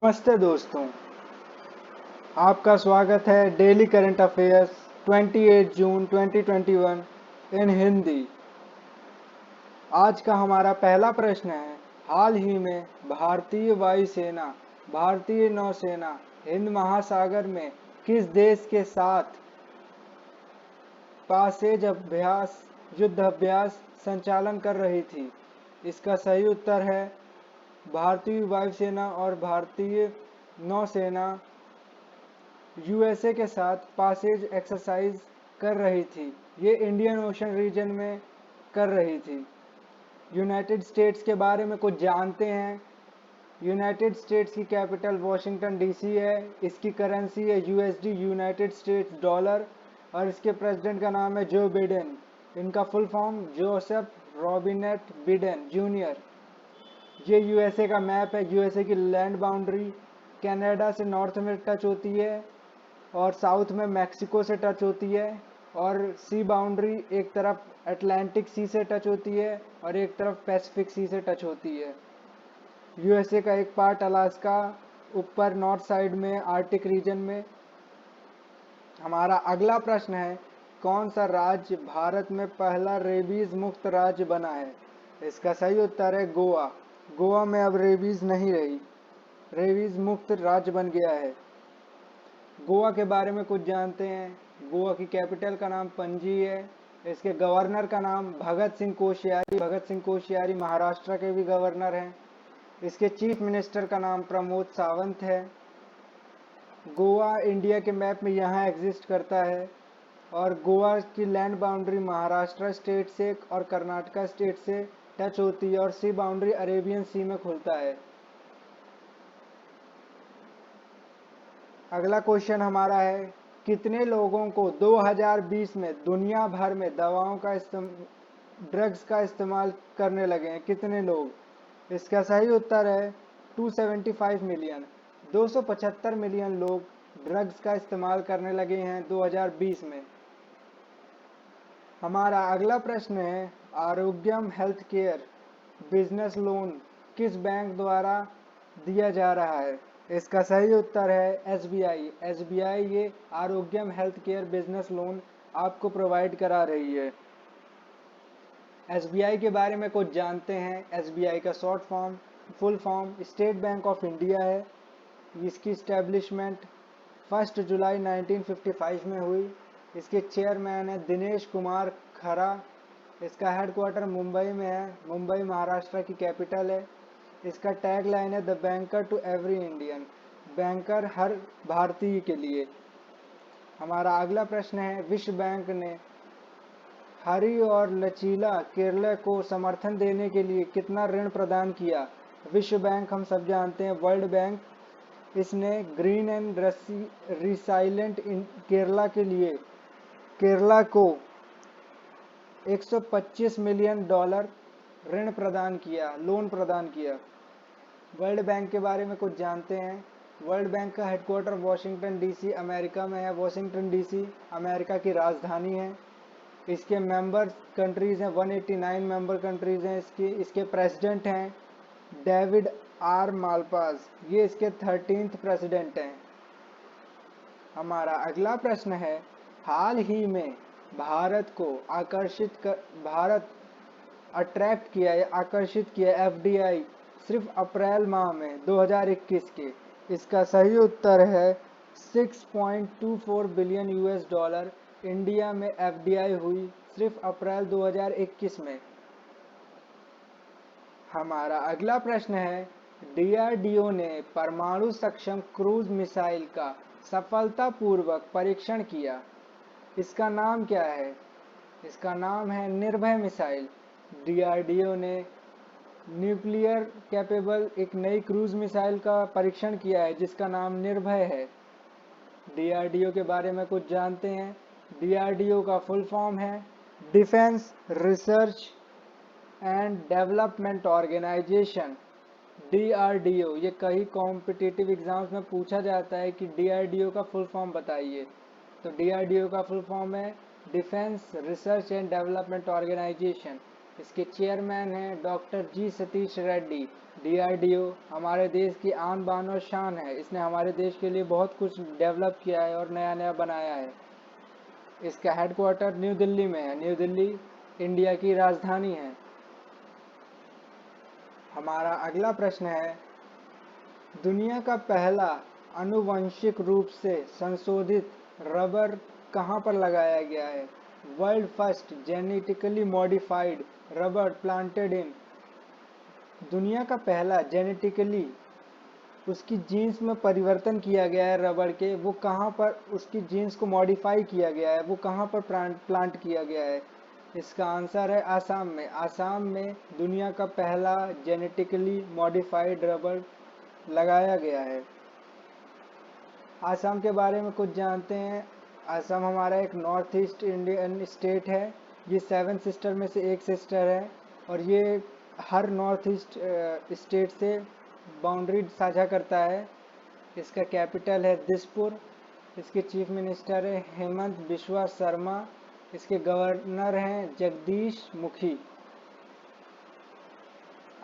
नमस्ते दोस्तों, आपका स्वागत है डेली करंट अफेयर्स 28 जून 2021 इन हिंदी। आज का हमारा पहला प्रश्न है, हाल ही में भारतीय वायुसेना, भारतीय नौसेना हिंद महासागर में किस देश के साथ पासेज अभ्यास युद्ध अभ्यास संचालन कर रही थी? इसका सही उत्तर है भारतीय वायुसेना और भारतीय नौसेना यूएसए के साथ पासेज एक्सरसाइज कर रही थी। ये इंडियन ओशन रीजन में कर रही थी। यूनाइटेड स्टेट्स के बारे में कुछ जानते हैं। यूनाइटेड स्टेट्स की कैपिटल वॉशिंगटन डीसी है। इसकी करेंसी है यूएसडी, यूनाइटेड स्टेट्स डॉलर, और इसके प्रेसिडेंट का नाम है जो बिडेन। इनका full form Joseph Robinette Biden junior. ये यूएसए का मैप है। यूएसए की लैंड बाउंड्री कनाडा से नॉर्थ में टच होती है और साउथ में मैक्सिको से टच होती है, और सी बाउंड्री एक तरफ अटलांटिक सी से टच होती है और एक तरफ पैसिफिक सी से टच होती है। यूएसए का एक पार्ट अलास्का ऊपर नॉर्थ साइड में आर्टिक रीजन में। हमारा अगला प्रश्न है, कौन सा राज्य भारत में पहला रेबीज मुक्त राज्य बना है? इसका सही उत्तर है गोवा। गोवा में अब रेबीज नहीं रही, रेबीज मुक्त राज्य बन गया है। गोवा के बारे में कुछ जानते हैं। गोवा की कैपिटल का नाम पणजी है। इसके गवर्नर का नाम भगत सिंह कोश्यारी। भगत सिंह कोश्यारी महाराष्ट्र के भी गवर्नर हैं। इसके चीफ मिनिस्टर का नाम प्रमोद सावंत है। गोवा इंडिया के मैप में यहाँ एग्जिस्ट करता है, और गोवा की लैंड बाउंड्री महाराष्ट्र स्टेट से और कर्नाटका स्टेट से टच होती है, और सी बाउंड्री अरेबियन सी में खुलता है। अगला क्वेश्चन हमारा है, कितने लोगों को 2020 में दुनिया भर में ड्रग्स का इस्तेमाल करने लगे हैं? कितने लोग? इसका सही उत्तर है 275 मिलियन। 275 मिलियन लोग ड्रग्स का इस्तेमाल करने लगे हैं 2020 में। हमारा अगला प्रश्न है, आरोग्यम हेल्थ केयर बिजनेस लोन किस बैंक द्वारा दिया जा रहा है? इसका सही उत्तर है एसबीआई। एसबीआई ये आरोग्यम हेल्थ केयर बिजनेस लोन आपको प्रोवाइड करा रही है। एसबीआई के बारे में कुछ जानते हैं। एसबीआई का full form state bank of India है। इसकी इस्टेब्लिशमेंट 1 जुलाई 1955 में हुई। इसके चेयरमैन है दिनेश कुमार खरा। इसका हेडक्वार्टर मुंबई में है। मुंबई महाराष्ट्र की कैपिटल है। इसका टैग लाइन है, the banker to every Indian. Banker हर भारतीय के लिए। हमारा अगला प्रश्न है, विश्व बैंक ने हरी और लचीला केरला को समर्थन देने के लिए कितना ऋण प्रदान किया? विश्व बैंक हम सब जानते हैं, वर्ल्ड बैंक। इसने ग्रीन एंड रिसाइलेंट केरला के लिए केरला को 125 मिलियन डॉलर ऋण प्रदान किया, लोन प्रदान किया। वर्ल्ड बैंक के बारे में कुछ जानते हैं। वर्ल्ड बैंक का हेडक्वार्टर वॉशिंगटन डीसी अमेरिका में है। वॉशिंगटन डीसी अमेरिका की राजधानी है। इसके मेंबर कंट्रीज हैं, 189 मेंबर कंट्रीज हैं इसके प्रेसिडेंट हैं डेविड आर मालपास। ये इसके 13th प्रेसिडेंट हैं। हमारा अगला प्रश्न है, हाल ही में भारत अट्रैक्ट किया या आकर्षित किया एफडीआई सिर्फ अप्रैल माह में 2021 के। इसका सही उत्तर है 6.24 बिलियन यूएस डॉलर इंडिया में एफडीआई हुई सिर्फ अप्रैल 2021 में। हमारा अगला प्रश्न है, डीआरडीओ ने परमाणु सक्षम क्रूज मिसाइल का सफलतापूर्वक परीक्षण किया। इसका नाम क्या है? इसका नाम है निर्भय मिसाइल। डीआरडीओ ने न्यूक्लियर कैपेबल एक नई क्रूज मिसाइल का परीक्षण किया है जिसका नाम निर्भय है। डीआरडीओ के बारे में कुछ जानते हैं। डीआरडीओ का फुल फॉर्म है defence research and development organisation. DRDO ये कई कॉम्पिटिटिव एग्जाम्स में पूछा जाता है कि डीआरडीओ का फुल फॉर्म बताइए। तो डीआरडीओ का फुल फॉर्म है defence research and development organisation. इसके चेयरमैन हैं doctor G Satish Reddy. DRDO हमारे देश की आन बान और शान है, इसने हमारे देश के लिए बहुत कुछ डेवलप किया है और नया नया बनाया है। इसका हेडक्वार्टर न्यू दिल्ली में है। न्यू दिल्ली इंडिया की राजधानी है। हमारा अगला प्रश्न है, दुनिया का पहला आनुवंशिक रूप से संशोधित रबर कहाँ पर लगाया गया है? World first genetically modified rubber planted in. दुनिया का पहला जेनेटिकली उसकी जीन्स में परिवर्तन किया गया है रबर के, वो कहाँ पर उसकी जीन्स को मॉडिफाई किया गया है, वो कहाँ पर प्लांट किया गया है? इसका आंसर है आसाम में। आसाम में दुनिया का पहला जेनेटिकली मॉडिफाइड रबर लगाया गया है। आसाम के बारे में कुछ जानते हैं। आसाम हमारा एक नॉर्थ ईस्ट इंडियन स्टेट है। ये 7 सिस्टर में से एक सिस्टर है और ये हर नॉर्थ ईस्ट स्टेट से बाउंड्री साझा करता है। इसका कैपिटल है दिसपुर। इसके चीफ मिनिस्टर है हेमंत बिश्वा शर्मा। इसके गवर्नर हैं जगदीश मुखी।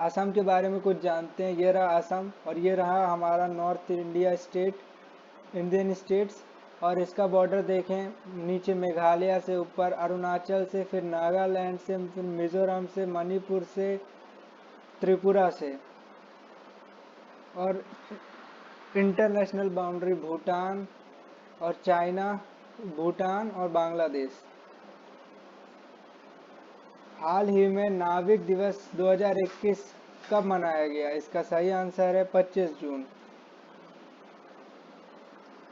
आसाम के बारे में कुछ जानते हैं। ये रहा आसाम और ये रहा हमारा north India state, Indian states. और इसका बॉर्डर देखें, नीचे मेघालय से, ऊपर अरुणाचल से, फिर नागालैंड से, फिर मिजोरम से, मणिपुर से, त्रिपुरा से। और इंटरनेशनल बाउंड्री भूटान और चाइना, भूटान और बांग्लादेश। हाल ही में नाविक दिवस 2021 कब मनाया गया? इसका सही आंसर है 25 जून।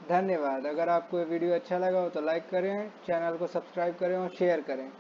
धन्यवाद। अगर आपको ये वीडियो अच्छा लगा हो तो लाइक करें, चैनल को सब्सक्राइब करें और शेयर करें।